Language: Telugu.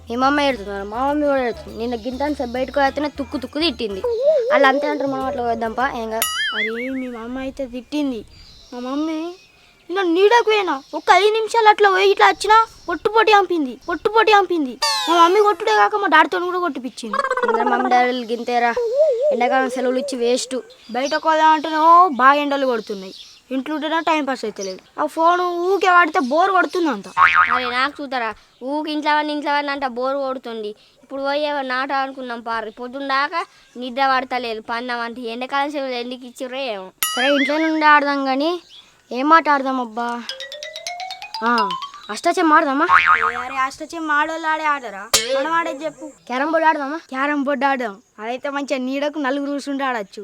మీ మమ్మ ఏడుతున్నారు, మా మమ్మీ కూడా ఏడుతుంది. నిన్న గింతాన్ని బయటకు అయితేనే తుక్కు తుక్కు తిట్టింది. వాళ్ళు అంతే అంటారు, మనం అట్లా వద్దాంపా ఏం కాదు. అరే మీ మమ్మ అయితే తిట్టింది. మా మమ్మీ నిన్న నీడకు పోయినా ఒక 5 నిమిషాలు అట్లా పోయి ఇట్లా వచ్చినా పొట్టు అంపింది. మా మమ్మీ కొట్టుడే కాక మా డాడీతో కూడా కొట్టిపించింది. అందరు మమ్మీ డాడీలు గింతేరా, ఎండాకాలం సెలవులు ఇచ్చి వేస్ట్. బయటకు పోదామంటేనే బాగా ఎండలు కొడుతున్నాయి, ఇంట్లో ఉంటేనే టైం పాస్ అవుతలేదు. ఆ ఫోన్ ఊకే వాడితే బోర్ కొడుతుంది అంత. మరి నాకు చూతారా, ఊకి ఇంట్లో వాడిని అంట బోరు కొడుతుంది. ఇప్పుడు పోయి నాట అనుకున్నాం పారు, పొద్దున్న దాకా నిద్ర పడతలేదు. పన్నాం అంటే ఎండాకాలం సెలవులు ఎందుకు ఇచ్చిర్రో ఏమో. సరే ఇంట్లో నుండి ఆడదాం కానీ ఏం మాట ఆడదాం అబ్బా? అష్టాచెమ్మ ఆడదామా? అరే అష్టచెమ్మ ఆడోళ్ళు ఆడే ఆడరా, మనం ఆడేది చెప్పు. క్యారమ్ బోర్డు ఆడదామా? క్యారం బోర్డు ఆడదాం. అదైతే మంచిగా నీడకు నలుగురు కూర్చుంటే ఆడచ్చు.